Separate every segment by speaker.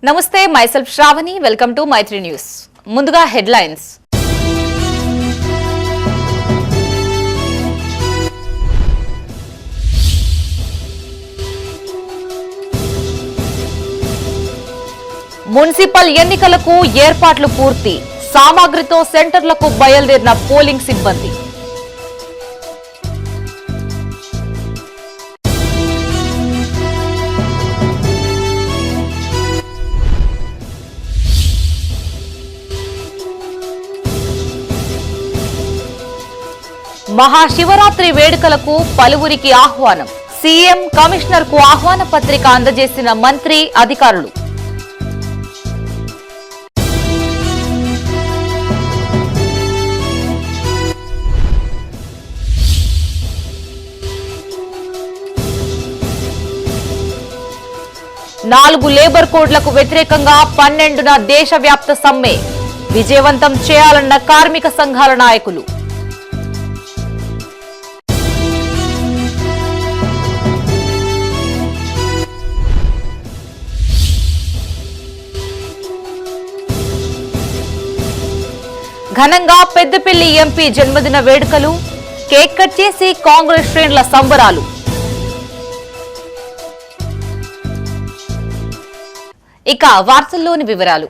Speaker 1: నమస్తే myself Shravani welcome to Maitri news. ముందుగా headlines. Municipal ఎన్నికలకు ఏర్పాట్లు పూర్తి. సామాగ్రితో సెంటర్లకు బయలుదేరిన పోలింగ్ సిబ్బంది. మహాశివరాత్రి వేడుకలకు పలువురికి ఆహ్వానం. సీఎం కమిషనర్ కు ఆహ్వాన పత్రిక అందజేసిన మంత్రి అధికారులు. నాలుగు లేబర్ కోడ్లకు వ్యతిరేకంగా 12న దేశవ్యాప్త సమ్మె విజయవంతం చేయాలన్న కార్మిక సంఘాల నాయకులు. ఘనంగా పెద్దపల్లి ఎంపీ జన్మదిన వేడుకలు. కేక్ కట్ చేసి కాంగ్రెస్ శ్రేణుల సంబరాలు. ఇక వార్తల్లోని వివరాలు.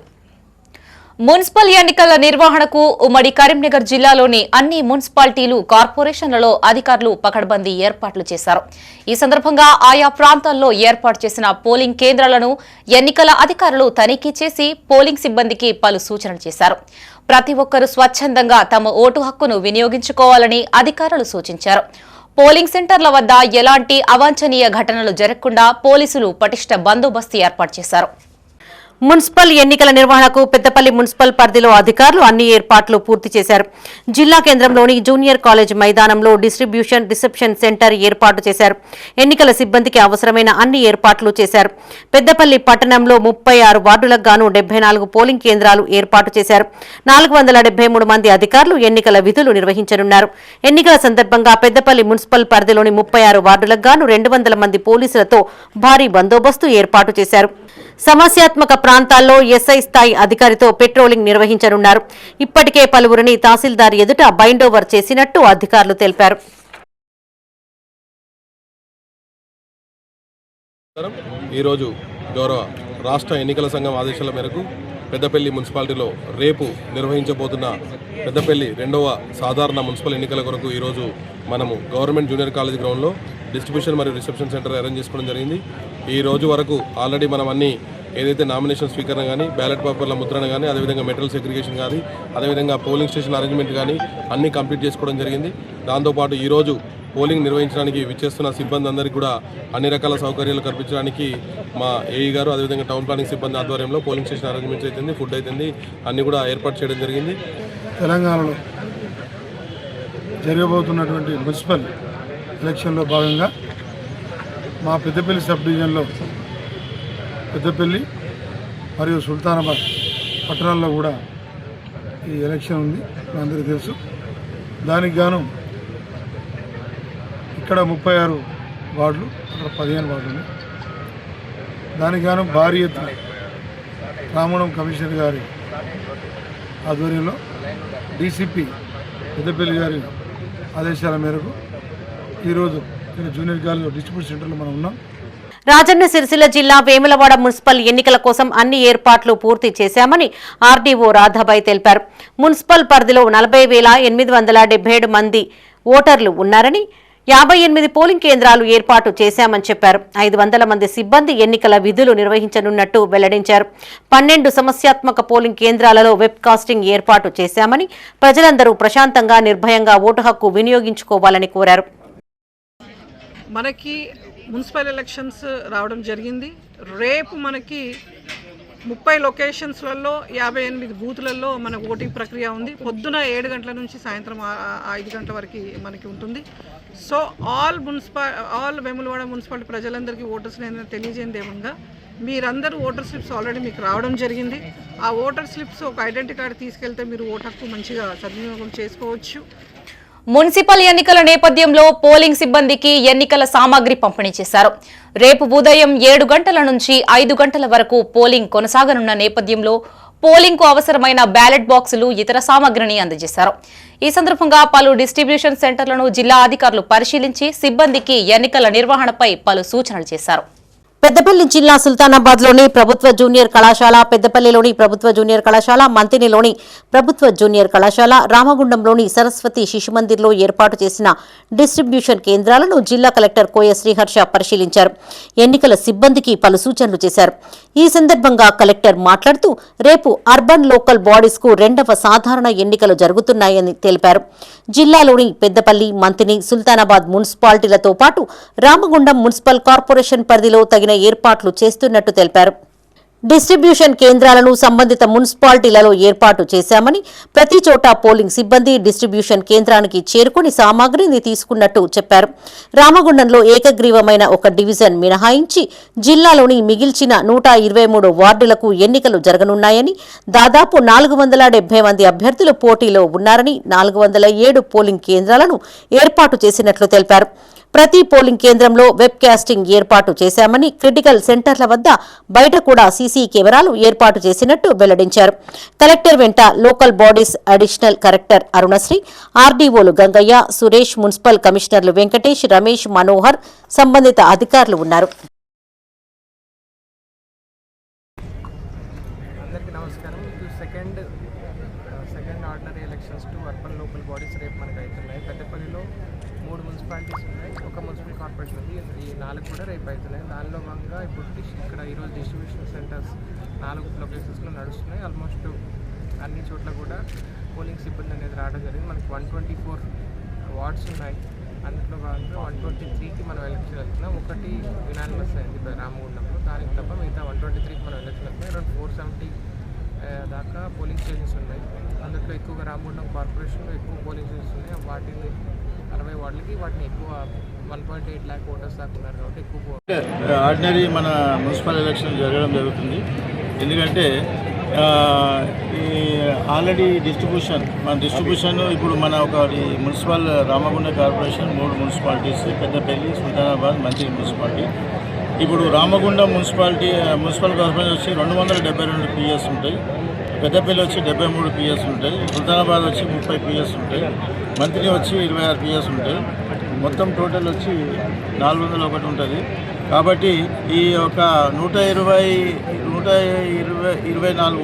Speaker 1: మున్సిపల్ ఎన్నికల నిర్వహణకు ఉమ్మడి కరీంనగర్ జిల్లాలోని అన్ని మున్సిపాలిటీలు, కార్పొరేషన్లలో అధికారులు పకడ్బందీ ఏర్పాట్లు చేశారు. ఈ సందర్భంగా ఆయా ప్రాంతాల్లో ఏర్పాటు చేసిన పోలింగ్ కేంద్రాలను ఎన్నికల అధికారులు తనిఖీ చేసి పోలింగ్ సిబ్బందికి పలు సూచనలు చేశారు. ప్రతి ఒక్కరూ స్వచ్ఛందంగా తమ ఓటు హక్కును వినియోగించుకోవాలని అధికారులు సూచించారు. పోలింగ్ సెంటర్ల వద్ద ఎలాంటి అవాంఛనీయ ఘటనలు జరగకుండా పోలీసులు పటిష్ట బందోబస్తు ఏర్పాటు చేశారు. మున్సిపల్ ఎన్నికల నిర్వహణకు పెద్దపల్లి మున్సిపల్ పరిధిలో అధికారులు అన్ని ఏర్పాట్లు పూర్తి చేశారు. జిల్లా కేంద్రంలోని జూనియర్ కాలేజ్ మైదానంలో డిస్ట్రిబ్యూషన్ రిసెప్షన్ సెంటర్ ఏర్పాటు చేశారు. ఎన్నికల సిబ్బందికి అవసరమైన అన్ని ఏర్పాట్లు చేశారు. పెద్దపల్లి పట్టణంలో 36 వార్డులకు గాను 74 పోలింగ్ కేంద్రాలు ఏర్పాటు చేశారు. 473 మంది అధికారులు ఎన్నికల విధులు నిర్వహించనున్నారు. ఎన్నికల సందర్భంగా పెద్దపల్లి మున్సిపల్ పరిధిలోని 36 వార్డులకు గాను 200 మంది పోలీసులతో భారీ బందోబస్తు ఏర్పాటు చేశారు. సమస్యాత్మక ప్రాంతాల్లో ఎస్ఐ స్థాయి అధికారితో పెట్రోలింగ్ నిర్వహించనున్నారు. ఇప్పటికే పలువురిని తహసీల్దార్ ఎదుట బైండోవర్ చేసినట్టు అధికారులు తెలిపారు.
Speaker 2: ఈరోజు గౌరవ రాష్ట్ర ఎన్నికల సంఘం ఆదేశాల మేరకు పెద్దపల్లి మున్సిపాలిటీలో రేపు నిర్వహించబోతున్న పెద్దపల్లి 2వ సాధారణ మున్సిపల్ ఎన్నికల కొరకు ఈరోజు మనము గవర్నమెంట్ జూనియర్ కాలేజ్ గ్రౌండ్లో డిస్ట్రిబ్యూషన్ మరియు రిసెప్షన్ సెంటర్ అరేంజ్ చేసుకోవడం జరిగింది. ఈ రోజు వరకు ఆల్రెడీ మనం అన్ని ఏదైతే నామినేషన్ స్వీకరణ కానీ, బ్యాలెట్ పేపర్ల ముద్రణ కానీ, అదేవిధంగా మెటల్ సెగ్రిగేషన్ కానీ, అదేవిధంగా పోలింగ్ స్టేషన్ అరేంజ్మెంట్ కానీ అన్నీ కంప్లీట్ చేసుకోవడం జరిగింది. దాంతోపాటు ఈరోజు పోలింగ్ నిర్వహించడానికి విచ్చేస్తున్న సిబ్బంది అందరికీ కూడా అన్ని రకాల సౌకర్యాలు కల్పించడానికి మా ఏఈ గారు, అదేవిధంగా టౌన్ ప్లానింగ్ సిబ్బంది ఆధ్వర్యంలో పోలింగ్ స్టేషన్ అరేంజ్మెంట్స్ అవుతుంది, ఫుడ్ అవుతుంది, అన్నీ కూడా ఏర్పాటు చేయడం జరిగింది.
Speaker 3: తెలంగాణలో జరగబోతున్నటువంటి మున్సిపల్ ఎలక్షన్లో భాగంగా మా పెద్దపల్లి సబ్ డివిజన్లో పెద్దపల్లి మరియు సుల్తానాబాద్ పట్టణాల్లో కూడా ఈ ఎలక్షన్ ఉంది, అందరికీ తెలుసు. దానికి గాను ఇక్కడ 36 వార్డులు, అక్కడ 15 వార్డులు ఉన్నాయి. దానికి గాను భారీ ఎత్తున రామణం కమిషనర్ గారి ఆధ్వర్యంలో డీసీపీ పెద్దపల్లి గారి ఆదేశాల మేరకు ఈరోజు జూనియర్ కాలేజ్ డిస్ట్రిబ్యూషన్ సెంటర్లో మనం ఉన్నాం.
Speaker 4: రాజన్న సిరిసిల్ల జిల్లా వేములవాడ మున్సిపల్ ఎన్నికల కోసం అన్ని ఏర్పాట్లు పూర్తి చేశామని ఆర్డీఓ రాధాబాయి తెలిపారు. మున్సిపల్ పరిధిలో 40,877 మంది ఓటర్లు ఉన్నారని, 58 పోలింగ్ కేంద్రాలు ఏర్పాటు చేశామని చెప్పారు. 500 మంది సిబ్బంది ఎన్నికల విధులు నిర్వహించనున్నట్టు వెల్లడించారు. 12 సమస్యాత్మక పోలింగ్ కేంద్రాలలో వెబ్ కాస్టింగ్ ఏర్పాటు చేశామని, ప్రజలందరూ ప్రశాంతంగా నిర్భయంగా ఓటు హక్కు వినియోగించుకోవాలని కోరారు.
Speaker 5: మనకి మున్సిపల్ ఎలక్షన్స్ రావడం జరిగింది. రేపు మనకి 30 లొకేషన్స్లలో 58 బూతులలో మన ఓటింగ్ ప్రక్రియ ఉంది. పొద్దున 7 గంటల నుంచి సాయంత్రం 5 గంటల వరకు మనకి ఉంటుంది. సో ఆల్ వేములవాడ మున్సిపాలిటీ ప్రజలందరికీ ఓటర్స్ నేను తెలియజేయండి ఏమనగా, మీరందరూ ఓటర్ స్లిప్స్ ఆల్రెడీ మీకు రావడం జరిగింది. ఆ ఓటర్ స్లిప్స్ ఒక ఐడెంటిటీ కార్డు తీసుకెళ్తే మీరు ఓటు హక్కు మంచిగా సద్వినియోగం చేసుకోవచ్చు.
Speaker 1: మున్సిపల్ ఎన్నికల నేపథ్యంలో పోలింగ్ సిబ్బందికి ఎన్నికల సామాగ్రి పంపిణీ చేశారు. రేపు ఉదయం 7 గంటల నుంచి 5 గంటల వరకు పోలింగ్ కొనసాగనున్న నేపథ్యంలో పోలింగ్ కు అవసరమైన బ్యాలెట్ బాక్సులు, ఇతర సామాగ్రిని అందజేశారు. ఈ సందర్భంగా పలు డిస్ట్రిబ్యూషన్ సెంటర్లను జిల్లా అధికారులు పరిశీలించి సిబ్బందికి ఎన్నికల నిర్వహణపై పలు సూచనలు చేశారు.
Speaker 4: పెద్దపల్లి జిల్లా సుల్తానాబాద్లోని ప్రభుత్వ జూనియర్ కళాశాల, పెద్దపల్లిలోని ప్రభుత్వ జూనియర్ కళాశాల, మంతినిలోని ప్రభుత్వ జూనియర్ కళాశాల, రామగుండంలోని సరస్వతి శిశుమందిర్లో ఏర్పాటు చేసిన డిస్ట్రిబ్యూషన్ కేంద్రాలను జిల్లా కలెక్టర్ కోయ శ్రీహర్ష పరిశీలించారు. ఎన్నికల సిబ్బందికి పలు సూచనలు చేశారు. ఈ సందర్భంగా కలెక్టర్ మాట్లాడుతూ రేపు అర్బన్ లోకల్ బాడీస్ కు 2వ సాధారణ ఎన్నికలు జరుగుతున్నాయని తెలిపారు. జిల్లాలోని పెద్దపల్లి, మంతిని, సుల్తానాబాద్ మున్సిపాలిటీలతో పాటు రామగుండం మున్సిపల్ కార్పొరేషన్ పరిధిలో తగిన ఏర్పాట్లు చేస్తున్నట్టు తెలిపారు. డిస్ట్రిబ్యూషన్ కేంద్రాలను సంబంధిత మున్సిపాలిటీలలో ఏర్పాటు చేశామని, ప్రతి చోట పోలింగ్ సిబ్బంది డిస్ట్రిబ్యూషన్ కేంద్రానికి చేరుకుని సామాగ్రిని తీసుకున్నట్టు చెప్పారు. రామగుండంలో ఏకగ్రీవమైన ఒక డివిజన్ మినహాయించి జిల్లాలోని మిగిల్చిన 123 వార్డులకు ఎన్నికలు జరగనున్నాయని, దాదాపు 470 మంది అభ్యర్థులు పోటీలో ఉన్నారని, 407 పోలింగ్ కేంద్రాలను ఏర్పాటు చేసినట్లు తెలిపారు. ప్రతి పోలింగ్ కేంద్రంలో వెబ్ కాస్టింగ్ ఏర్పాటు చేశామని, క్రిటికల్ సెంటర్ల వద్ద బయట కూడా సీసీ కెమెరాలు ఏర్పాటు చేసినట్టు వెల్లడించారు. కలెక్టర్ వెంట local bodies additional collector Arunasri, ఆర్డీఓలు గంగయ్య, సురేష్, మున్సిపల్ కమిషనర్లు వెంకటేష్, రమేష్, మనోహర్, సంబంధిత అధికారులు ఉన్నారు.
Speaker 6: అందరికీ నమస్కారం. Second ordinary elections to urban local bodies రేపు మనకు అవుతున్నాయి. పెద్దపల్లిలో 3 మున్సిపాలిటీస్ ఉన్నాయి, ఒక మున్సిపల్ కార్పొరేషన్ ఉంది. ఈ 4 కూడా రేపు అవుతున్నాయి. దానిలో భాగంగా ఇప్పుడు ఇక్కడ ఈరోజు డిస్ట్రిబ్యూషన్ సెంటర్స్ 4 లొకేషన్స్లో నడుస్తున్నాయి. ఆల్మోస్ట్ అన్ని చోట్ల కూడా పోలింగ్ సిబ్బంది అనేది రావడం జరిగింది. మనకి 124 వార్డ్స్ ఉన్నాయి. అందులో భాగంగా 123కి మనం ఎలక్షన్ వెళ్తున్నాం. ఒకటి యునానిమస్ అయింది రామగుండంలో, దానికి తప్ప మిగతా 123కి మనం ఎలక్షన్ వెళ్తున్నాం. అరౌండ్ 470 దాకా పోలింగ్ స్టేషన్స్ ఉన్నాయి. అందులో ఎక్కువగా రామగుండం కార్పొరేషన్లో ఎక్కువ పోలింగ్ స్టేషన్స్ ఉన్నాయి. వాటిని 60 వార్డులకి వాటిని ఎక్కువ 1.8 lakh ఓటర్స్ దాకా ఉన్నారు కాబట్టి ఎక్కువ
Speaker 7: ఆర్డినరీ మన మున్సిపల్ ఎలక్షన్ జరగడం జరుగుతుంది. ఎందుకంటే ఈ ఆల్రెడీ డిస్ట్రిబ్యూషన్ ఇప్పుడు మన municipal Ramagundam corporation 3 municipalities, Peddapalli, Sultanabad, మంత్రి మున్సిపాలిటీ. ఇప్పుడు రామగుండం మున్సిపల్ కార్పొరేషన్ వచ్చి 272 పిఎస్ ఉంటాయి, పెద్దపల్లి వచ్చి 73 పిఎస్ ఉంటాయి, సుల్తానాబాద్ వచ్చి 30 పిఎస్ ఉంటాయి, మంత్రి వచ్చి 26 పిఎస్ ఉంటాయి. మొత్తం టోటల్ వచ్చి 401 ఉంటుంది. కాబట్టి ఈ యొక్క 124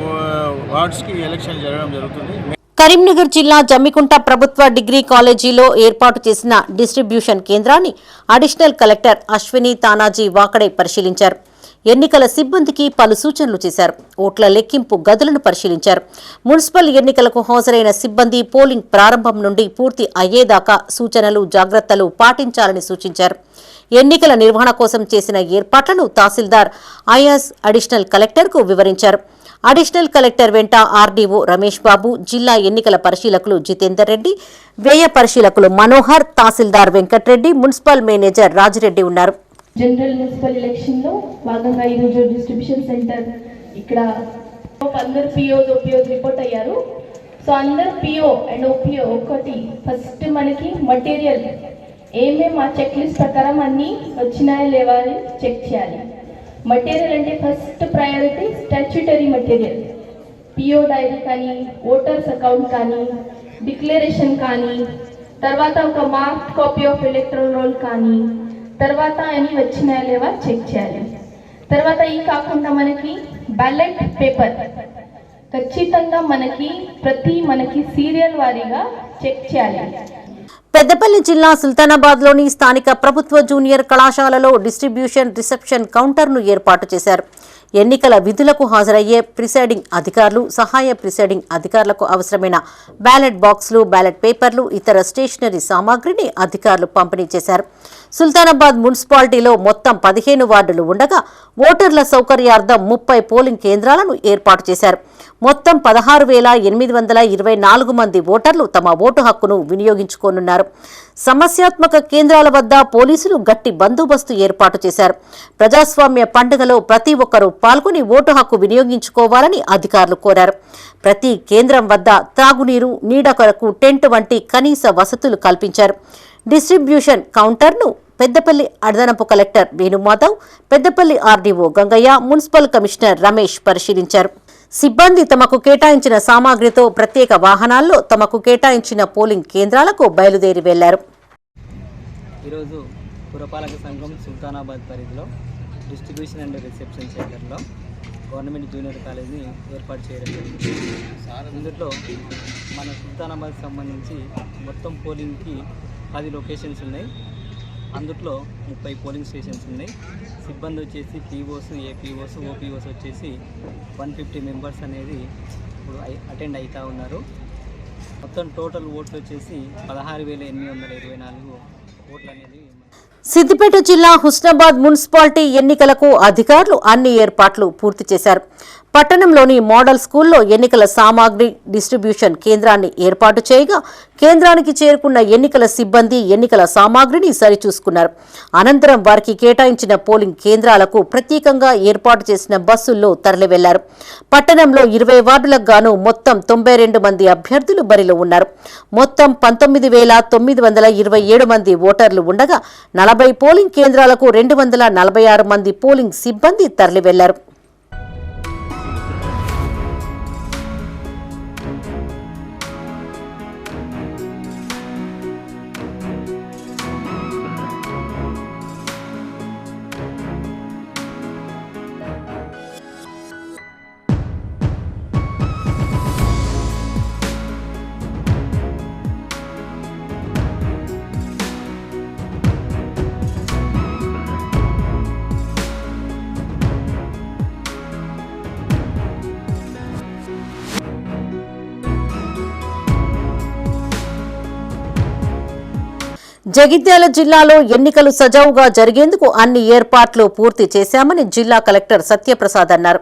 Speaker 7: వార్డ్స్కి ఎలక్షన్ జరగడం జరుగుతుంది.
Speaker 4: కరీంనగర్ జిల్లా జమ్మికుంట ప్రభుత్వ డిగ్రీ కాలేజీలో ఏర్పాటు చేసిన డిస్ట్రిబ్యూషన్ కేంద్రాన్ని అడిషనల్ కలెక్టర్ అశ్విని తానాజీ వాకడే పరిశీలించారు. ఎన్నికల సిబ్బందికి పలు సూచనలు చేశారు. ఓట్ల లెక్కింపు గదులను పరిశీలించారు. మున్సిపల్ ఎన్నికలకు హాజరైన సిబ్బంది పోలింగ్ ప్రారంభం నుండి పూర్తి అయ్యేదాకా సూచనలు, జాగ్రత్తలు పాటించాలని సూచించారు. ఎన్నికల నిర్వహణ కోసం చేసిన ఏర్పాట్లను తహసీల్దార్ ఐఎస్ అడిషనల్ కలెక్టర్కు వివరించారు. అడిషనల్ కలెక్టర్ వెంట ఆర్డీఓ రమేష్ బాబు, జిల్లా ఎన్నికల పరిశీలకులు జితేందర్ రెడ్డి, వ్యయ పరిశీలకులు మనోహర్, తహసీల్దార్ వెంకట్రెడ్డి, మున్సిపల్ మేనేజర్ రాజిరెడ్డి ఉన్నారు.
Speaker 8: జనరల్ మున్సిపల్ ఎలక్షన్లో భాగంగా ఈరోజు డిస్ట్రిబ్యూషన్ సెంటర్ ఇక్కడ అందరు పిఓస్ ఓపీఓస్ రిపోర్ట్ అయ్యారు. సో అందరు పిఓ అండ్ ఓపీఓ ఒకటి ఫస్ట్ మనకి మటీరియల్ ఏమేమి ఆ చెక్ లిస్ట్ ప్రకారం అన్నీ వచ్చినాయా లేవా అని చెక్ చేయాలి. మటీరియల్ అంటే first priority statutory material, PO diary కానీ, ఓటర్స్ అకౌంట్ కానీ, డిక్లరేషన్ కానీ, తర్వాత ఒక marked copy of electoral roll కానీ, తర్వాత అన్ని వచ్చినాయా లేవా చెక్ చేయాలి. తర్వాత ఈ కాకుండా మనకి బ్యాలెట్ పేపర్ ఖచ్చితంగా మనకి సీరియల్ వారీగా చెక్ చేయాలి.
Speaker 4: పెద్దపల్లి జిల్లా సుల్తానాబాద్లోని స్థానిక ప్రభుత్వ జూనియర్ కళాశాలలో డిస్ట్రిబ్యూషన్ రిసెప్షన్ కౌంటర్ను ఏర్పాటు చేశారు. ఎన్నికల విధులకు హాజరయ్యే ప్రిసైడింగ్ అధికారులు, సహాయ ప్రిసైడింగ్ అధికారులకు అవసరమైన బ్యాలెట్ బాక్సులు, బ్యాలెట్ పేపర్లు, ఇతర స్టేషనరీ సామాగ్రిని అధికారులు పంపిణీ చేశారు. సుల్తానాబాద్ మున్సిపాలిటీలో మొత్తం 15 వార్డులు ఉండగా ఓటర్ల సౌకర్యార్థం 30 పోలింగ్ కేంద్రాలను ఏర్పాటు చేశారు. మొత్తం 16,824 మంది ఓటర్లు తమ ఓటు హక్కును వినియోగించుకోనున్నారు. సమస్యాత్మక కేంద్రాల వద్ద పోలీసులు గట్టి బందోబస్తు ఏర్పాటు చేశారు. ప్రజాస్వామ్య పండుగలో ప్రతి ఒక్కరూ పాల్గొని ఓటు హక్కు వినియోగించుకోవాలని అధికారులు కోరారు. ప్రతి కేంద్రం వద్ద త్రాగునీరు, నీడ కొరకు టెంట్ వంటి కనీస వసతులు కల్పించారు. డిస్ట్రిబ్యూషన్ కౌంటర్ను పెద్దపల్లి అదనపు collector Venumadhav, Peddapalli RDO Gangaiah, municipal commissioner Ramesh పరిశీలించారు. సిబ్బంది తమకు కేటాయించిన సామాగ్రితో ప్రత్యేక వాహనాల్లో తమకు కేటాయించిన పోలింగ్ కేంద్రాలకు బయలుదేరి వెళ్లారు.
Speaker 9: ఈరోజు పురపాలక సంఘం సుల్తానాబాద్ పరిధిలో డిస్ట్రిబ్యూషన్ అండ్ రిసెప్షన్ సెంటర్లో గవర్నమెంట్ జూనియర్ కాలేజీని ఏర్పాటు చేయడం జరిగింది. ఇందులో మన సుల్తానాబాద్ సంబంధించి మొత్తం పోలింగ్కి 10 లొకేషన్స్ ఉన్నాయి. అందులో 30 పోలింగ్ స్టేషన్స్ ఉన్నాయి. సిబ్బంది వచ్చేసి పీఓస్, ఏపీఓస్, ఓపీఓస్ వచ్చేసి 150 మెంబర్స్ అనేది ఇప్పుడు అటెండ్ అవుతూ ఉన్నారు. మొత్తం టోటల్ ఓట్లు వచ్చేసి 16,824 ఓట్లు అనేది.
Speaker 4: సిద్దిపేట జిల్లా హుస్నాబాద్ మున్సిపాలిటీ ఎన్నికలకు అధికారులు అన్ని ఏర్పాట్లు పూర్తి చేశారు. పట్టణంలోని మోడల్ స్కూల్లో ఎన్నికల సామాగ్రి డిస్ట్రిబ్యూషన్ కేంద్రాన్ని ఏర్పాటు చేయగా కేంద్రానికి చేరుకున్న ఎన్నికల సిబ్బంది ఎన్నికల సామాగ్రిని సరిచూసుకున్నారు. అనంతరం వారికి కేటాయించిన పోలింగ్ కేంద్రాలకు ప్రత్యేకంగా ఏర్పాటు చేసిన బస్సుల్లో తరలి వెళ్లారు. పట్టణంలో 20 వార్డులకు గాను మొత్తం 92 మంది అభ్యర్థులు బరిలో ఉన్నారు. మొత్తం 19,927 మంది ఓటర్లు ఉండగా 40 పోలింగ్ కేంద్రాలకు 246 మంది పోలింగ్ సిబ్బంది తరలి వెళ్లారు. జగిత్యాల జిల్లాలో ఎన్నికలు సజావుగా జరిగేందుకు అన్ని ఏర్పాట్లు పూర్తి చేశామని జిల్లా కలెక్టర్ సత్యప్రసాద్ అన్నారు.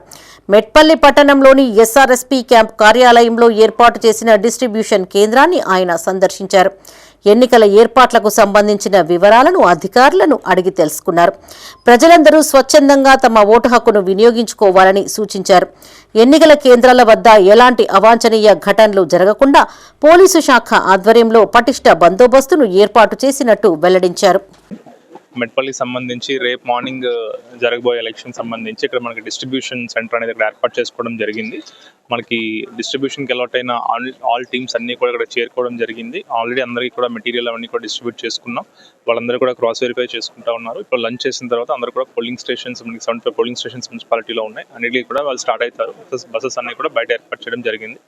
Speaker 4: మెట్పల్లి పట్టణంలోని ఎస్ఆర్ఎస్పీ క్యాంప్ కార్యాలయంలో ఏర్పాటు చేసిన డిస్ట్రిబ్యూషన్ కేంద్రాన్ని ఆయన సందర్శించారు. ఎన్నికల ఏర్పాట్లకు సంబంధించిన వివరాలను అధికారులను అడిగి తెలుసుకున్నారు. ప్రజలందరూ స్వచ్ఛందంగా తమ ఓటు హక్కును వినియోగించుకోవాలని సూచించారు. ఎన్నికల కేంద్రాల వద్ద ఎలాంటి అవాంఛనీయ ఘటనలు జరగకుండా పోలీసు శాఖ ఆధ్వర్యంలో పటిష్ట బందోబస్తును ఏర్పాటు చేసినట్టు వెల్లడించారు.
Speaker 10: మెట్పల్లి సంబంధించి రేపు మార్నింగ్ జరగబోయే ఎలక్షన్ సంబంధించి ఇక్కడ మనకి డిస్ట్రిబ్యూషన్ సెంటర్ అనేది ఇక్కడ ఏర్పాటు చేసుకోవడం జరిగింది. మనకి డిస్ట్రిబ్యూషన్కి అలాట్ అయిన ఆల్ టీమ్స్ అన్నీ కూడా ఇక్కడ చేరుకోవడం జరిగింది. ఆల్రెడీ అందరికీ కూడా మెటీరియల్ అవన్నీ కూడా డిస్ట్రిబ్యూట్ చేసుకున్నాం. వాళ్ళందరూ కూడా క్రాస్ వెరిఫై చేసుకుంటా ఉన్నారు. ఇప్పుడు లంచ్ చేసిన తర్వాత అందరూ కూడా పోలింగ్ స్టేషన్స్, మనకి 75 పోలింగ్ స్టేషన్స్ మున్సిపాలిటీలో ఉన్నాయి. అన్నిటికీ కూడా వాళ్ళు స్టార్ట్ అవుతారు. బస్సెస్ అన్ని కూడా బయట ఏర్పాటు చేయడం జరిగింది.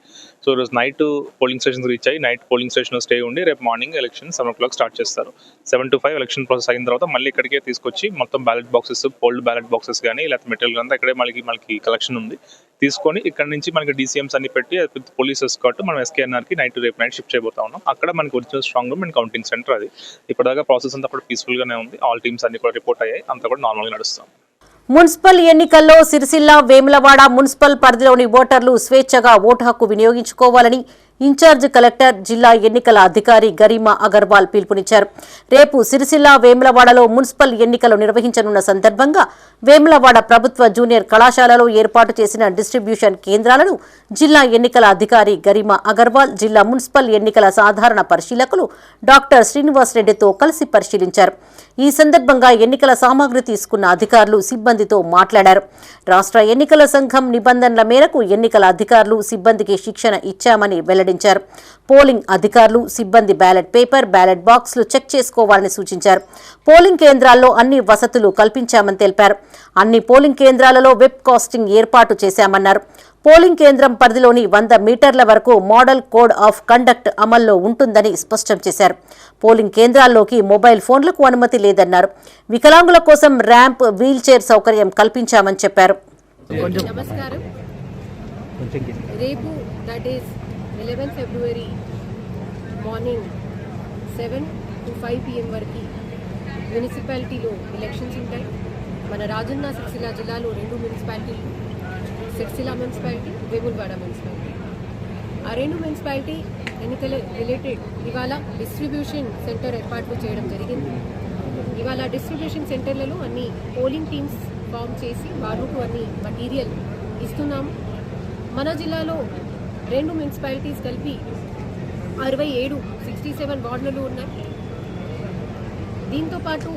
Speaker 10: సో ఈరోజు నైట్ పోలింగ్ స్టేషన్స్ రీచ్ అయ్యి నైట్ పోలింగ్ స్టేషన్లో స్టే ఉండి రేపు మార్నింగ్ ఎలక్షన్ 7 o'clock స్టార్ట్ చేస్తారు. 7 to 5 ఎలక్షన్ ప్రాసెస్ అయిన తర్వాత మళ్ళీ ఇక్కడికే తీసుకొచ్చి మొత్తం ballot boxes, polled ballot boxes కానీ లేకపోతే మెటీరియల్ అంతా ఇక్కడే మనకి కలెక్షన్ ఉంది. తీసుకొని ఇక్కడ నుంచి మనకి DCMs అన్ని పెట్టి పోలీస్ ఎస్కార్ట్ మనం SKNRకి రేపు నైట్ షిఫ్ట్ చేయబోతా ఉన్నాం. అక్కడ మనకి original strong room and counting centre అది. ఇప్పటిదాకా ప్రాసెస్ అంతా కూడా పీస్ఫుల్ గానే ఉంది. ఆల్ టీమ్స్ అన్ని కూడా రిపోర్ట్ అయ్యాయి. అంతా కూడా నార్మల్గా నడుస్తాం.
Speaker 4: మున్సిపల్ ఎన్నికల్లో సిరిసిల్ల, వేములవాడ మున్సిపల్ పరిధిలోని ఓటర్లు స్వేచ్ఛగా ఓటు హక్కు వినియోగించుకోవాలని ఇన్ఛార్జ్ కలెక్టర్, జిల్లా ఎన్నికల అధికారి గరిమా అగర్వాల్ పిలుపునిచ్చారు. రేపు సిరిసిల్ల, వేములవాడలో మున్సిపల్ ఎన్నికలు నిర్వహించనున్న సందర్భంగా వేములవాడ ప్రభుత్వ జూనియర్ కళాశాలలో ఏర్పాటు చేసిన డిస్ట్రిబ్యూషన్ కేంద్రాలను జిల్లా ఎన్నికల అధికారి గరిమా అగర్వాల్, జిల్లా మున్సిపల్ ఎన్నికల సాధారణ పరిశీలకులు డాక్టర్ శ్రీనివాస్ రెడ్డితో కలిసి పరిశీలించారు. ఈ సందర్భంగా ఎన్నికల సామాగ్రి తీసుకున్న అధికారులు సిబ్బందితో మాట్లాడారు. రాష్ట్ర ఎన్నికల సంఘం నిబంధనల మేరకు ఎన్నికల అధికారులు సిబ్బందికి శిక్షణ ఇచ్చామని వెల్లడించారు. పోలింగ్ అధికారులు సిబ్బంది బ్యాలెట్ పేపర్, బ్యాలెట్ బాక్స్లు చెక్ చేసుకోవాలని సూచించారు. పోలింగ్ కేంద్రాల్లో అన్ని వసతులు కల్పించామని తెలిపారు. అన్ని పోలింగ్ కేంద్రాలలో వెబ్ కాస్టింగ్ ఏర్పాటు చేశామన్నారు. పోలింగ్ కేంద్రం పరిధిలోని 100 మీటర్ల వరకు మోడల్ కోడ్ ఆఫ్ కండక్ట్ అమల్లో ఉంటుందని స్పష్టం చేశారు. పోలింగ్ కేంద్రాల్లోకి మొబైల్ ఫోన్లకు అనుమతి లేదన్నారు. వికలాంగుల కోసం ర్యాంప్, వీల్ చైర్ సౌకర్యం కల్పించామని చెప్పారు.
Speaker 11: నమస్కారం. రేపు that is 11 February morning 7 to 5 PM వరకు మున్సిపాలిటీలో ఎలక్షన్స్ ఉంటాయి. మన రాజన్న సిరిసిల్ల జిల్లాలో 2 మున్సిపాలిటీలు, సిరిసిల్ల మున్సిపాలిటీ, వేములవాడ మున్సిపాలిటీ. ఆ 2 మున్సిపాలిటీ ఎన్నికల రిలేటెడ్ ఇవాళ డిస్ట్రిబ్యూషన్ సెంటర్ ఏర్పాట్లు చేయడం జరిగింది. ఇవాళ డిస్ట్రిబ్యూషన్ సెంటర్లలో అన్ని పోలింగ్ టీమ్స్ ఫామ్ చేసి వాళ్ళకు అన్ని మటీరియల్ ఇస్తున్నాము. మన జిల్లాలో 2 మున్సిపాలిటీస్ కలిపి 67 వార్డులు ఉన్నాయి. దీంతోపాటు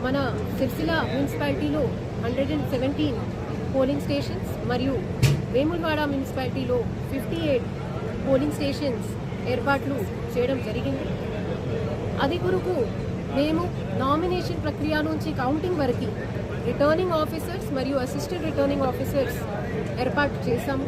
Speaker 11: మన సిరిసిల్ల మున్సిపాలిటీలో 117 పోలింగ్ స్టేషన్స్ మరియు వేములవాడ మున్సిపాలిటీలో 58 పోలింగ్ స్టేషన్స్ ఏర్పాట్లు చేయడం జరిగింది. అది కొరకు మేము నామినేషన్ ప్రక్రియ నుంచి కౌంటింగ్ వరకు రిటర్నింగ్ ఆఫీసర్స్ మరియు అసిస్టెంట్ రిటర్నింగ్ ఆఫీసర్స్ ఏర్పాటు చేశాము.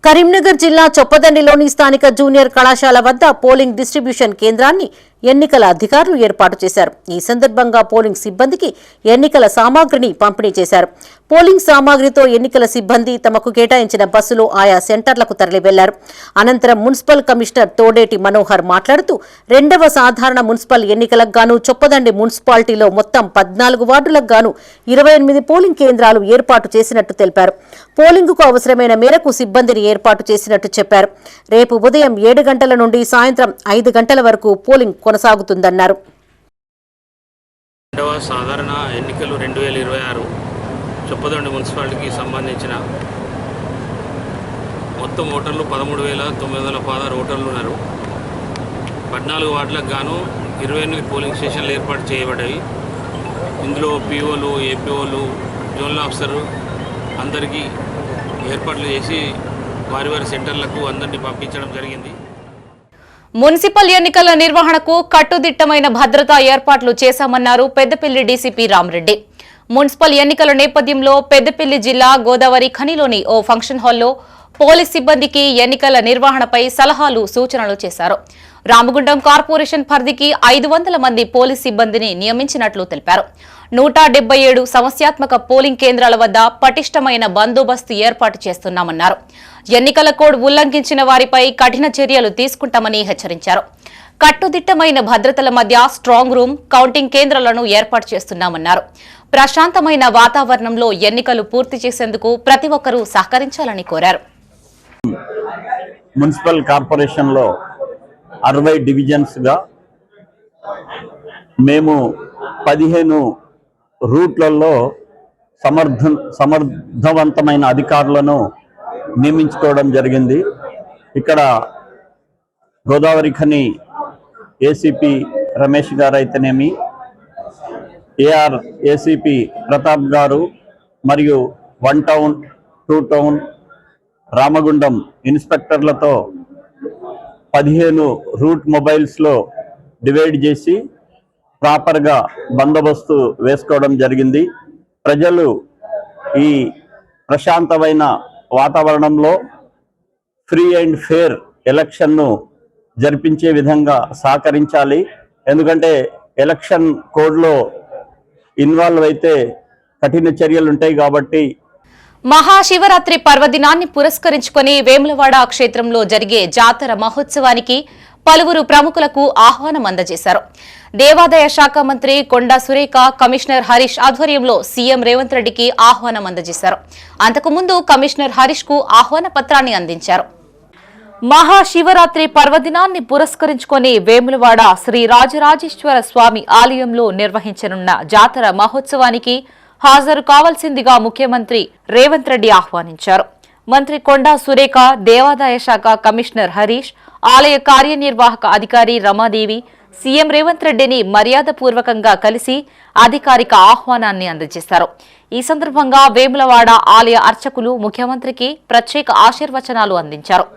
Speaker 4: కరీంనగర్ జిల్లా చొప్పదండిలోని స్థానిక జూనియర్ కళాశాల వద్ద పోలింగ్ డిస్ట్రిబ్యూషన్ కేంద్రాన్ని ఎన్నికల అధికారులు ఏర్పాటు చేశారు. ఈ సందర్భంగా పోలింగ్ సిబ్బందికి ఎన్నికల సామాగ్రిని పంపిణీ చేశారు. పోలింగ్ సామాగ్రితో ఎన్నికల సిబ్బంది తమకు కేటాయించిన బస్సులో ఆయా సెంటర్లకు తరలి వెళ్లారు. అనంతరం మున్సిపల్ కమిషనర్ తోడేటి మనోహర్ మాట్లాడుతూ 2వ సాధారణ మున్సిపల్ ఎన్నికలకు గాను చొప్పదండి మున్సిపాలిటీలో మొత్తం 14 వార్డులకు గాను 28 పోలింగ్ కేంద్రాలు ఏర్పాటు చేసినట్టు తెలిపారు. పోలింగుకు అవసరమైన మేరకు సిబ్బందిని ఏర్పాటు చేసినట్టు చెప్పారు. రేపు ఉదయం 7 గంటల నుండి సాయంత్రం 5 గంటల వరకు పోలింగ్ కొనసాగుతుందన్నారు.
Speaker 12: రెండవ సాధారణ ఎన్నికలు 2026 చొప్పదండి మున్సిపాలిటీకి సంబంధించిన మొత్తం ఓటర్లు 13,916 ఓటర్లు ఉన్నారు. 14 వార్డులకు గాను 28 పోలింగ్ స్టేషన్లు ఏర్పాటు చేయబడ్డాయి. ఇందులో పీఓలు, ఏపీఓలు, జోనల్ ఆఫీసరు అందరికీ ఏర్పాట్లు చేసి వారి వారి సెంటర్లకు అందరినీ పంపించడం జరిగింది.
Speaker 1: మున్సిపల్ ఎన్నికల నిర్వహణకు కట్టుదిట్టమైన భద్రతా ఏర్పాట్లు చేశామన్నారు పెద్దపల్లి డీసీపీ రామరెడ్డి. మున్సిపల్ ఎన్నికల నేపథ్యంలో పెద్దపల్లి జిల్లా గోదావరి ఖనిలోని ఓ ఫంక్షన్ హాల్లో పోలీస్ సిబ్బందికి ఎన్నికల నిర్వహణపై సలహాలు, సూచనలు చేశారు. రామగుండం కార్పొరేషన్ పరిధికి 500 మంది పోలీస్ సిబ్బందిని నియమించినట్లు తెలిపారు. 177 సమస్యాత్మక పోలింగ్ కేంద్రాల వద్ద పటిష్టమైన బందోబస్తు ఏర్పాటు చేస్తున్నామన్నారు. ఎన్నికల కోడ్ ఉల్లంఘించిన వారిపై కఠిన చర్యలు తీసుకుంటామని హెచ్చరించారు. కట్టుదిట్టమైన భద్రతల మధ్య స్ట్రాంగ్ రూమ్, కౌంటింగ్ కేంద్రాలను ఏర్పాటు చేస్తున్నామన్నారు. ప్రశాంతమైన వాతావరణంలో ఎన్నికలు పూర్తి చేసేందుకు ప్రతి ఒక్కరూ సహకరించాలని కోరారు.
Speaker 7: మున్సిపల్ కార్పొరేషన్లో 60 డివిజన్స్గా మేము 15 రూట్లలో సమర్థవంతమైన అధికారులను నియమించుకోవడం జరిగింది. ఇక్కడ గోదావరి ఖని ఏసీపీ రమేష్ గారు అయితేనేమి, ఏఆర్ ఏసీపీ ప్రతాప్ గారు మరియు 1 టౌన్, 2 టౌన్, రామగుండం ఇన్స్పెక్టర్లతో 15 రూట్ మొబైల్స్లో డివైడ్ చేసి ప్రాపర్గా బందోబస్తు వేసుకోవడం జరిగింది. ప్రజలు ఈ ప్రశాంతమైన వాతావరణంలో ఫ్రీ అండ్ ఫేర్ ఎలక్షన్ను జరిపించే విధంగా సహకరించాలి. ఎందుకంటే ఎలక్షన్ కోడ్లో ఇన్వాల్వ్ అయితే కఠిన చర్యలు ఉంటాయి కాబట్టి.
Speaker 1: మహాశివరాత్రి పర్వదినాన్ని పురస్కరించుకుని వేములవాడ క్షేత్రంలో జరిగే జాతర మహోత్సవానికి పలువురు ప్రముఖులకు ఆహ్వానం అందజేశారు. దేవాదాయ శాఖ మంత్రి కొండా సురేఖ, కమిషనర్ హరీష్ ఆధ్వర్యంలో సీఎం రేవంత్ రెడ్డికి ఆహ్వానం అందజేశారు. అంతకుముందు కమిషనర్ హరీష్ కు ఆహ్వాన పత్రాన్ని అందించారు. మహాశివరాత్రి పర్వదినాన్ని పురస్కరించుకుని వేములవాడ శ్రీ రాజరాజేశ్వర స్వామి ఆలయంలో నిర్వహించనున్న జాతర మహోత్సవానికి హాజరు కావాల్సిందిగా ముఖ్యమంత్రి రేవంత్ రెడ్డి ఆహ్వానించారు. మంత్రి కొండా సురేఖ, దేవాదాయ శాఖ కమిషనర్ హరీష్, ఆలయ కార్యనిర్వాహక అధికారి రమాదేవి సీఎం రేవంత్ రెడ్డిని మర్యాదపూర్వకంగా కలిసి అధికారిక ఆహ్వానాన్ని అందజేశారు. ఈ సందర్భంగా వేములవాడ ఆలయ అర్చకులు ముఖ్యమంత్రికి ప్రత్యేక ఆశీర్వచనాలు అందించారు.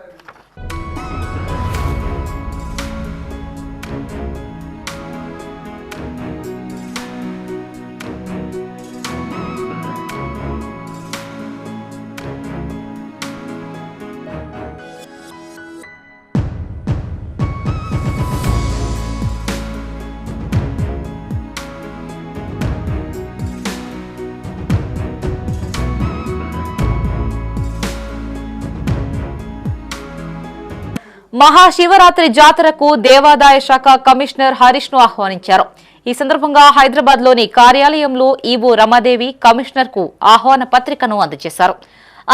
Speaker 1: మహాశివరాత్రి జాతరకు దేవాదాయ శాఖ కమిషనర్ హరీష్ ను ఆహ్వానించారు. ఈ సందర్భంగా హైదరాబాద్ లోని కార్యాలయంలో ఈవో రమాదేవి కమిషనర్ కు ఆహ్వాన పత్రికను అందజేశారు.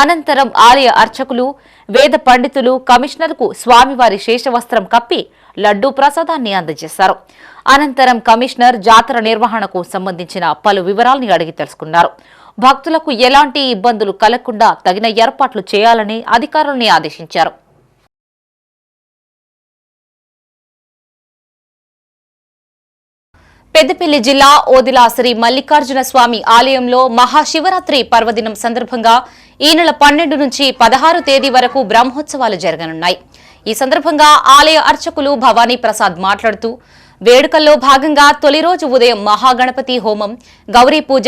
Speaker 1: అనంతరం ఆలయ అర్చకులు, వేద పండితులు కమిషనర్ కు స్వామివారి శేషవస్త్రం కప్పి లడ్డూ ప్రసాదాన్ని అందజేశారు. అనంతరం కమిషనర్ జాతర నిర్వహణకు సంబంధించిన పలు వివరాలను అడిగి తెలుసుకున్నారు. భక్తులకు ఎలాంటి ఇబ్బందులు కలగకుండా తగిన ఏర్పాట్లు చేయాలని అధికారుల్ని ఆదేశించారు. పెద్దపల్లి జిల్లా ఓదిల శ్రీ మల్లికార్జున స్వామి ఆలయంలో మహాశివరాత్రి పర్వదినం సందర్భంగా ఈ నెల 12 నుంచి 16 తేదీ వరకు బ్రహ్మోత్సవాలు జరగనున్నాయి. ఈ సందర్భంగా ఆలయ అర్చకులు భవానీ ప్రసాద్ మాట్లాడుతూ వేడుకల్లో భాగంగా తొలి రోజు ఉదయం మహాగణపతి హోమం, గౌరీ పూజ,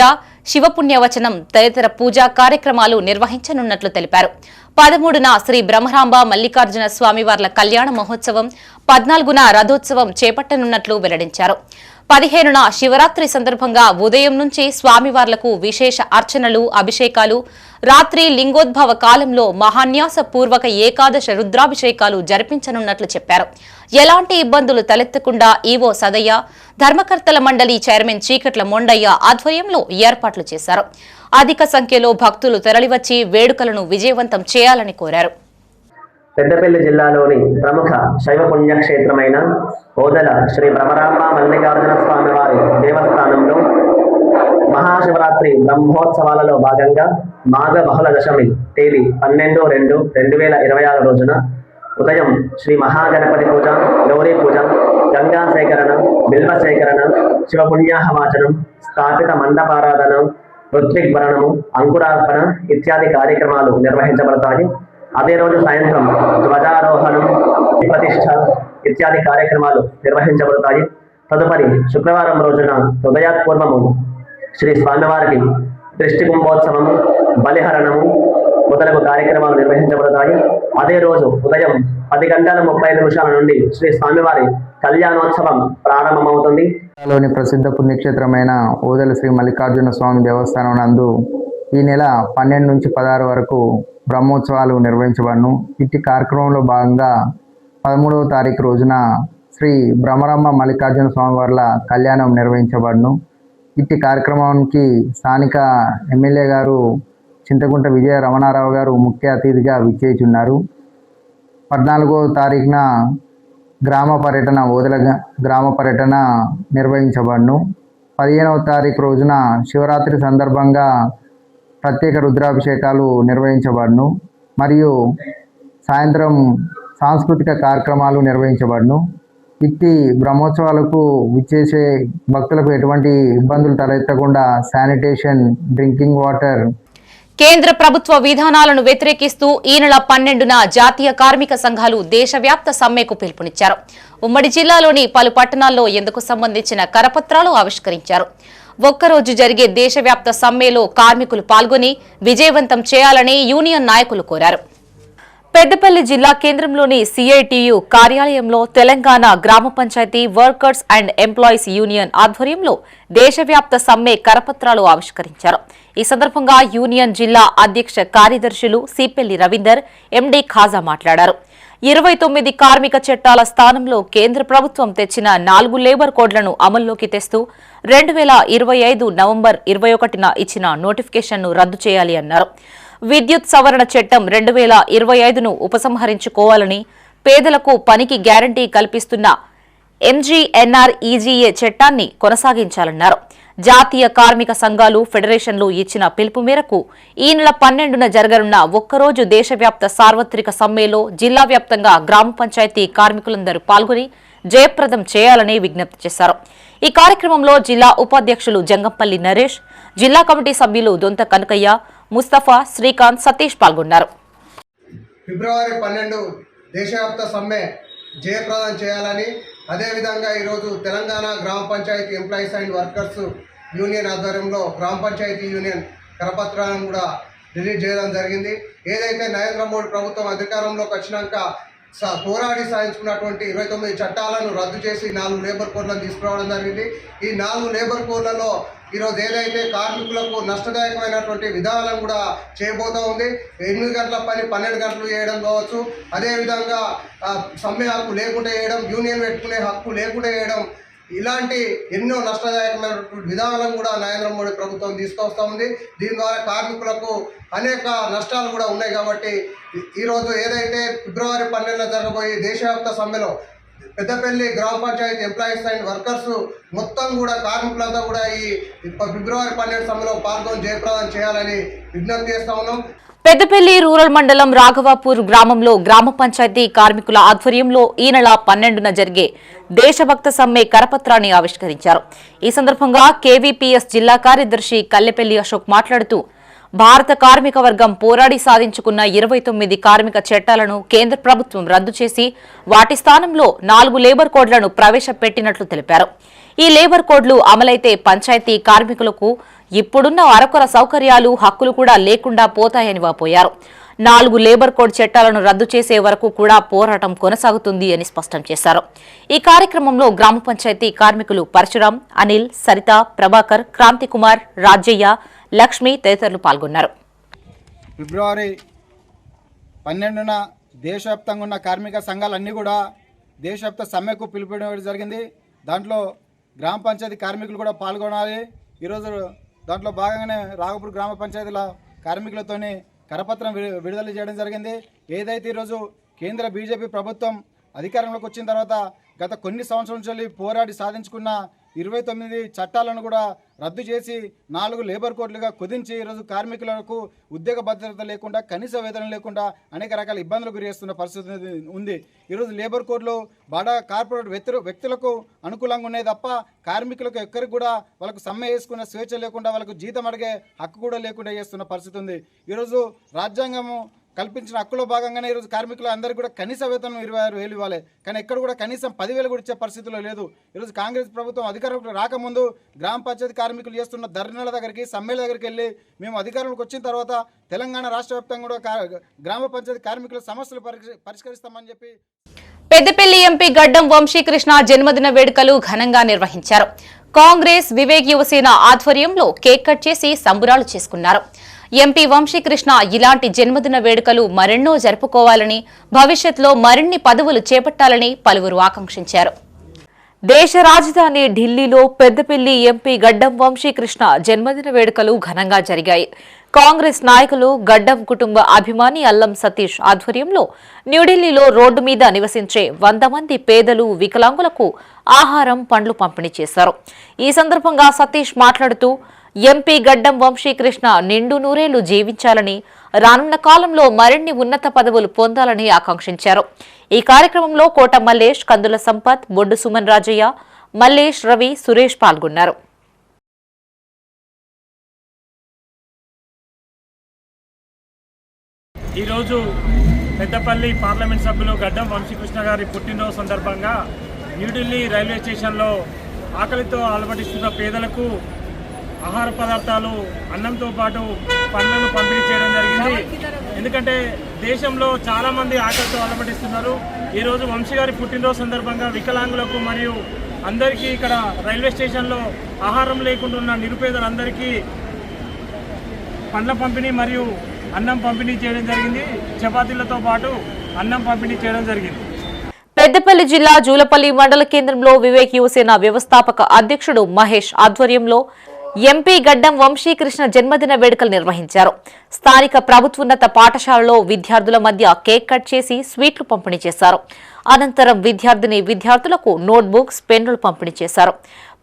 Speaker 1: శివపుణ్యవచనం తదితర పూజా కార్యక్రమాలు నిర్వహించనున్నట్లు తెలిపారు. 13న శ్రీ బ్రహ్మరాంబ మల్లికార్జున స్వామివార్ల కళ్యాణ మహోత్సవం, 14న రథోత్సవం చేపట్టనున్నట్లు వెల్లడించారు. 15న శివరాత్రి సందర్భంగా ఉదయం నుంచి స్వామివార్లకు విశేష అర్చనలు, అభిషేకాలు, రాత్రి లింగోద్భవ కాలంలో మహాన్యాస పూర్వక ఏకాదశ రుద్రాభిషేకాలు జరిపించనున్నట్లు చెప్పారు. ఎలాంటి ఇబ్బందులు తలెత్తకుండా ఈవో సదయ్య, ధర్మకర్తల మండలి చైర్మన్ చీకట్ల మొండయ్య ఆధ్వర్యంలో ఏర్పాట్లు చేశారు. అధిక సంఖ్యలో భక్తులు తరలివచ్చి వేడుకలను విజయవంతం చేయాలని కోరారు.
Speaker 13: పెద్దపల్లి జిల్లాలోని ప్రముఖ శైవ పుణ్యక్షేత్రమైన ఓదెల శ్రీ బ్రహ్మరాంబ మల్లికార్జున స్వామి వారి దేవస్థానంలో మహాశివరాత్రి బ్రహ్మోత్సవాలలో భాగంగా మాఘ బహుళ దశమి తేదీ 12/2/2026 రోజున ఉదయం శ్రీ మహాగణపతి పూజ, గౌరీ పూజ, గంగా సేకరణ, బిల్వ సేకరణ, శివపుణ్యాహవాచనం, స్థాపిత మండపారాధన, ఋత్విగ్వరణము, అంకురార్పణ ఇత్యాది కార్యక్రమాలు నిర్వహించబడతాయి. అదే రోజు సాయంత్రం ధ్వజారోహణం, ప్రతిష్ఠ ఇత్యాది కార్యక్రమాలు నిర్వహించబడతాయి. తదుపరి శుక్రవారం రోజున హృదయాత్పూర్వము శ్రీ స్వామివారికి దృష్టి కుంభోత్సవము, బలిహరణము మొదలగు కార్యక్రమాలు నిర్వహించబడతాయి. అదే రోజు ఉదయం 10:30 నుండి శ్రీ స్వామివారి కళ్యాణోత్సవం ప్రారంభమవుతుంది.
Speaker 14: లోని ప్రసిద్ధ పుణ్యక్షేత్రమైన ఓదెల శ్రీ మల్లికార్జున స్వామి దేవస్థానం నందు ఈ నెల 12 నుంచి 16 వరకు బ్రహ్మోత్సవాలు నిర్వహించబడును. ఇట్టి కార్యక్రమంలో భాగంగా 13వ తారీఖు రోజున శ్రీ బ్రహ్మరాంబ మల్లికార్జున స్వామి వార్ల కళ్యాణం నిర్వహించబడును. ఇట్టి కార్యక్రమానికి స్థానిక ఎమ్మెల్యే గారు చింతకుంట విజయ రమణారావు గారు ముఖ్య అతిథిగా విచ్చేయుచున్నారు. 14వ తారీఖున ఓదెల గ్రామ పర్యటన నిర్వహించబడును. 15వ తారీఖు రోజున శివరాత్రి సందర్భంగా ప్రత్యేక రుద్రాభిషేకాలు నిర్వహించబడును. మరియు సాయంత్రం సాంస్కృతిక కార్యక్రమాలు నిర్వహించబడును. ఇట్టి బ్రహ్మోత్సవాలకు విచ్చేసే భక్తులకు ఎటువంటి ఇబ్బందులు తలెత్తకుండా శానిటేషన్, డ్రింకింగ్ వాటర్.
Speaker 1: కేంద్ర ప్రభుత్వ విధానాలను వ్యతిరేకిస్తూ ఈ నెల 12న జాతీయ కార్మిక సంఘాలు దేశవ్యాప్త సమ్మెకు పిలుపునిచ్చారు. ఉమ్మడి జిల్లాలోని పలు పట్టణాల్లో ఇందుకు సంబంధించిన కరపత్రాలు ఆవిష్కరించారు. ఒక్కరోజు జరిగే దేశవ్యాప్త సమ్మెలో కార్మికులు పాల్గొని విజయవంతం చేయాలని యూనియన్ నాయకులు కోరారు. పెద్దపల్లి జిల్లా కేంద్రంలోని సిఐటియు కార్యాలయంలో Telangana Gram Panchayat workers and employees union ఆధ్వర్యంలో దేశవ్యాప్త సమ్మె కరపత్రాలు ఆవిష్కరించారు. ఈ సందర్భంగా యూనియన్ జిల్లా అధ్యక్ష కార్యదర్శులు సిపెల్లి రవీందర్, ఎండి ఖాజా మాట్లాడారు. 29 కార్మిక చట్టాల స్థానంలో కేంద్ర ప్రభుత్వం తెచ్చిన 4 లేబర్ కోడ్లను అమల్లోకి తెస్తూ 2025 నవంబర్ 21న ఇచ్చిన నోటిఫికేషన్ను రద్దు చేయాలి అన్నారు. విద్యుత్ సవరణ చట్టం 2025ను ఉపసంహరించుకోవాలని, పేదలకు పనికి గ్యారంటీ కల్పిస్తున్న ఎంజీఎన్ఆర్ఈజీఏ చట్టాన్ని కొనసాగించాలన్నారు. జాతీయ కార్మిక సంఘాలు, ఫెడరేషన్లు ఇచ్చిన పిలుపు మేరకు ఈ నెల 12న జరగనున్న ఒక్కరోజు దేశవ్యాప్త సార్వత్రిక సమ్మెలో జిల్లా వ్యాప్తంగా గ్రామ పంచాయతీ కార్మికులందరూ పాల్గొని జయప్రదం చేయాలని విజ్ఞప్తి చేశారు. ఈ కార్యక్రమంలో జిల్లా ఉపాధ్యక్షులు జంగంపల్లి నరేష్, జిల్లా కమిటీ సభ్యులు దొంత కనకయ్య, ముస్తఫా, శ్రీకాంత్, సతీష్ పాల్గొన్నారు.
Speaker 15: ఫిబ్రవరి 12 దేశవ్యాప్త సమ్మె జయప్రదం చేయాలని, అదేవిధంగా ఈరోజు Telangana Gram Panchayat employees and workers union ఆధ్వర్యంలో గ్రామ పంచాయతీ యూనియన్ కరపత్రాలను కూడా రిలీజ్ చేయడం జరిగింది. ఏదైతే నరేంద్ర మోడీ ప్రభుత్వం అధికారంలోకి వచ్చినాక పోరాడి సాధించుకున్నటువంటి 29 చట్టాలను రద్దు చేసి 4 లేబర్ కోడ్లను తీసుకురావడం జరిగింది. ఈ 4 లేబర్ కోడ్లలో ఈరోజు ఏదైతే కార్మికులకు నష్టదాయకమైనటువంటి విధానాలను కూడా చేయబోతూ ఉంది. 8 గంటల పని 12 గంటలు చేయడం కావచ్చు, అదేవిధంగా సమ్మె హక్కు లేకుండా చేయడం, యూనియన్ పెట్టుకునే హక్కు లేకుండా చేయడం, ఇలాంటి ఎన్నో నష్టదాయకమైనటువంటి విధానాలను కూడా నరేంద్ర మోడీ ప్రభుత్వం తీసుకొస్తూ ఉంది. దీని ద్వారా కార్మికులకు అనేక నష్టాలు కూడా ఉన్నాయి. కాబట్టి ఈరోజు ఏదైతే ఫిబ్రవరి 12న జరగబోయే దేశవ్యాప్త సమ్మెలో పెద్దపల్లి గ్రామ పంచాయతీ ఎంప్లాయీస్ అండ్ వర్కర్స్ మొత్తం కూడా కార్మికులంతా కూడా ఈ ఫిబ్రవరి 12 సమ్మెలో పాల్గొని జయప్రదం చేయాలని విజ్ఞప్తి చేస్తా ఉన్నాం.
Speaker 1: పెద్దపల్లి రూరల్ మండలం రాఘవాపూర్ గ్రామంలో గ్రామ పంచాయతీ కార్మికుల ఆధ్వర్యంలో ఈ నెల 12న జరిగే దేశభక్త సమ్మె కరపత్రాన్ని ఆవిష్కరించారు. ఈ సందర్భంగా కేవీపీఎస్ జిల్లా కార్యదర్శి కల్లెపల్లి అశోక్ మాట్లాడుతూ భారత కార్మిక వర్గం పోరాడి సాధించుకున్న 29 కార్మిక చట్టాలను కేంద్ర ప్రభుత్వం రద్దు చేసి వాటి స్థానంలో 4 లేబర్ కోడ్లను ప్రవేశపెట్టినట్లు తెలిపారు. ఈ లేబర్ కోడ్లు అమలైతే పంచాయతీ కార్మికులకు ఇప్పుడున్న అరకొర సౌకర్యాలు హక్కులు కూడా లేకుండా పోతాయని వాపోయారు. 4 లేబర్ కోడ్ చట్టాలను రద్దు చేసే వరకు కూడా పోరాటం కొనసాగుతుంది అని స్పష్టం చేశారు. ఈ కార్యక్రమంలో గ్రామ పంచాయతీ కార్మికులు పరశురాం, అనిల్, సరిత, ప్రభాకర్, క్రాంతి కుమార్, రాజయ్య, లక్ష్మి తదితరులు పాల్గొన్నారు.
Speaker 16: ఫిబ్రవరి 12న దేశవ్యాప్తంగా ఉన్న కార్మిక సంఘాలన్నీ కూడా దేశవ్యాప్త సమ్మెకు పిలుపునివ్వడం జరిగింది. దాంట్లో గ్రామ పంచాయతీ కార్మికులు కూడా పాల్గొనాలి. ఈరోజు దాంట్లో భాగంగానే రాఘపూర్ గ్రామ పంచాయతీల కార్మికులతోని కరపత్రం విడుదల చేయడం జరిగింది. ఏదైతే ఈరోజు కేంద్ర బీజేపీ ప్రభుత్వం అధికారంలోకి వచ్చిన తర్వాత గత కొన్ని సంవత్సరాల నుంచి పోరాడి సాధించుకున్న 29 చట్టాలను కూడా రద్దు చేసి 4 లేబర్ కోడ్లుగా కుదించి ఈరోజు కార్మికులకు ఉద్యోగ భద్రత లేకుండా, కనీస వేతనం లేకుండా అనేక రకాల ఇబ్బందులకు గురి చేస్తున్న పరిస్థితి ఉంది. ఈరోజు లేబర్ కోడ్లు బడా కార్పొరేట్ వ్యక్తులకు అనుకూలంగా ఉన్నాయి తప్ప కార్మికులకు ఎక్కడికి కూడా వాళ్ళకు సమ్మె వేసుకున్న స్వేచ్ఛ లేకుండా, వాళ్ళకు జీతం అడిగే హక్కు కూడా లేకుండా చేస్తున్న పరిస్థితి ఉంది. ఈరోజు రాజ్యాంగము కల్పించిన హక్కులో భాగంగానే ఈరోజు కార్మికులు అందరికీ కూడా కనీస వేతనం 26,000 ఇవ్వాలి. కానీ ఎక్కడ కూడా కనీసం 10,000 కూడా ఇచ్చే పరిస్థితిలో లేదు. ఈరోజు కాంగ్రెస్ ప్రభుత్వం అధికారంలోకి రాకముందు గ్రామ పంచాయతీ కార్మికులు చేస్తున్న ధర్నాల దగ్గరికి, సమ్మెల దగ్గరికి వెళ్ళి మేము అధికారంలోకి వచ్చిన తర్వాత తెలంగాణ రాష్ట్ర వ్యాప్తంగా కూడా గ్రామ పంచాయతీ కార్మికుల సమస్యలు పరిష్కరిస్తామని చెప్పి
Speaker 1: పెద్దపల్లి ఎంపీ గడ్డం వంశీకృష్ణ జన్మదిన వేడుకలు ఘనంగా నిర్వహించారు. కాంగ్రెస్ వివేక్ యువసేన ఆధ్వర్యంలో కేక్ కట్ చేసి సంబురాలు చేసుకున్నారు. ఎంపీ వంశీకృష్ణ ఇలాంటి జన్మదిన వేడుకలు మరెన్నో జరుపుకోవాలని, భవిష్యత్తులో మరిన్ని పదవులు చేపట్టాలని పలువురు ఆకాంక్షించారు. దేశ రాజధాని ఢిల్లీలో పెద్దపల్లి ఎంపీ గడ్డం వంశీకృష్ణ జన్మదిన వేడుకలు ఘనంగా జరిగాయి. కాంగ్రెస్ నాయకులు గడ్డం కుటుంబ అభిమాని అల్లం సతీష్ ఆధ్వర్యంలో న్యూఢిల్లీలో రోడ్డు మీద నివసించే 100 మంది పేదలు, వికలాంగులకు ఆహారం, పండ్లు పంపిణీ చేశారు. ఈ సందర్భంగా సతీష్ మాట్లాడుతూ ఎంపీ గడ్డం వంశీకృష్ణ నిండు నూరేళ్లు జీవించాలని, రానున్న కాలంలో మరిన్ని ఉన్నత పదవులు పొందాలని ఆకాంక్షించారు. ఈ కార్యక్రమంలో కోట మల్లేష్, కందుల సంపత్, బొడ్డు సుమన్ రాజయ్య, మల్లేష్, రవి, సురేష్ పాల్గొన్నారు.
Speaker 17: ఈరోజు పెద్దపల్లి పార్లమెంట్ సభ్యులు గడ్డం వంశీకృష్ణ గారి పుట్టినరోజు సందర్భంగా న్యూఢిల్లీ రైల్వే స్టేషన్లో ఆకలితో అలమటిస్తున్న పేదలకు ఆహార పదార్థాలు, అన్నంతో పాటు పండ్లను పంపిణీ చేయడం జరిగింది. ఎందుకంటే దేశంలో చాలామంది ఆకలితో అలమటిస్తున్నారు. ఈరోజు వంశీ గారి పుట్టినరోజు సందర్భంగా వికలాంగులకు మరియు అందరికీ ఇక్కడ రైల్వే స్టేషన్లో ఆహారం లేకుండా ఉన్న నిరుపేదలందరికీ పండ్ల పంపిణీ మరియు అన్నం పంపిణీ చేయడం జరిగింది. చపాతీలతో పాటు అన్నం పంపిణీ చేయడం జరిగింది.
Speaker 1: పెద్దపల్లి జిల్లా జూలపల్లి మండల కేంద్రంలో వివేక్ యువసేన వ్యవస్థాపక అధ్యక్షుడు మహేష్ ఆధ్వర్యంలో ఎంపీ గడ్డం వంశీకృష్ణ జన్మదిన వేడుకలు నిర్వహించారు. స్థానిక ప్రభుత్వోన్నత పాఠశాలలో విద్యార్థుల మధ్య కేక్ కట్ చేసి స్వీట్లు పంపిణీ చేశారు. అనంతరం విద్యార్థులకు నోట్బుక్స్, పెన్నులు పంపిణీ చేశారు.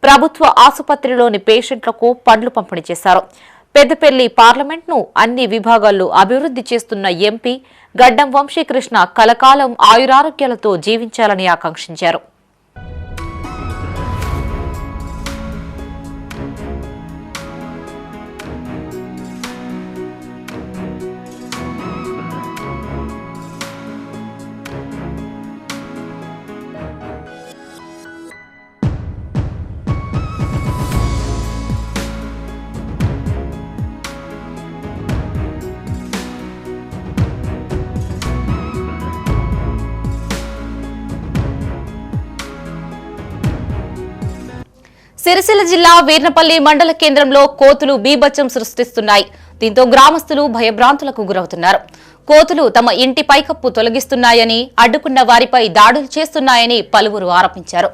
Speaker 1: ప్రభుత్వ ఆసుపత్రిలోని పేషెంట్లకు పండ్లు పంపిణీ చేశారు. పెద్దపల్లి పార్లమెంట్ను అన్ని విభాగాల్లో అభివృద్ధి చేస్తున్న ఎంపీ గడ్డం వంశీకృష్ణ కలకాలం ఆయురారోగ్యాలతో జీవించాలని ఆకాంక్షించారు. సిరిసిల్ల జిల్లా వీర్నపల్లి మండల కేంద్రంలో కోతులు బీభత్సం సృష్టిస్తున్నాయి. దీంతో గ్రామస్తులు భయభ్రాంతులకు గురవుతున్నారు. కోతులు తమ ఇంటి పైకప్పు తొలగిస్తున్నాయని, అడ్డుకున్న వారిపై దాడులు చేస్తున్నాయని పలువురు ఆరోపించారు.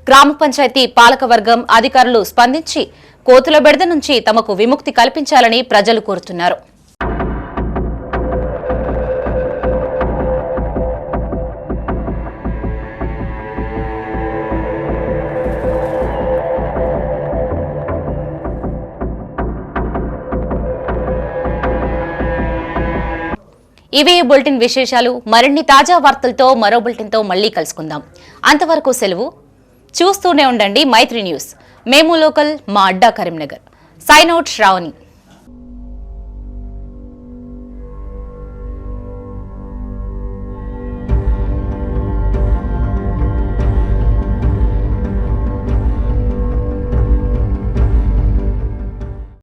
Speaker 1: గ్రామ పంచాయతీ పాలకవర్గం అధికారులు స్పందించి కోతుల బెడద నుంచి తమకు విముక్తి కల్పించాలని ప్రజలు కోరుతున్నారు. ఇవే బులెటిన్ విశేషాలు. మరిన్ని తాజా వార్తలతో మరో బులెటిన్తో మళ్ళీ కలుసుకుందాం. అంతవరకు సెలవు. చూస్తూనే ఉండండి మైత్రి న్యూస్. మేము లోకల్, మా అడ్డా కరీంనగర్. Sign out Shravani.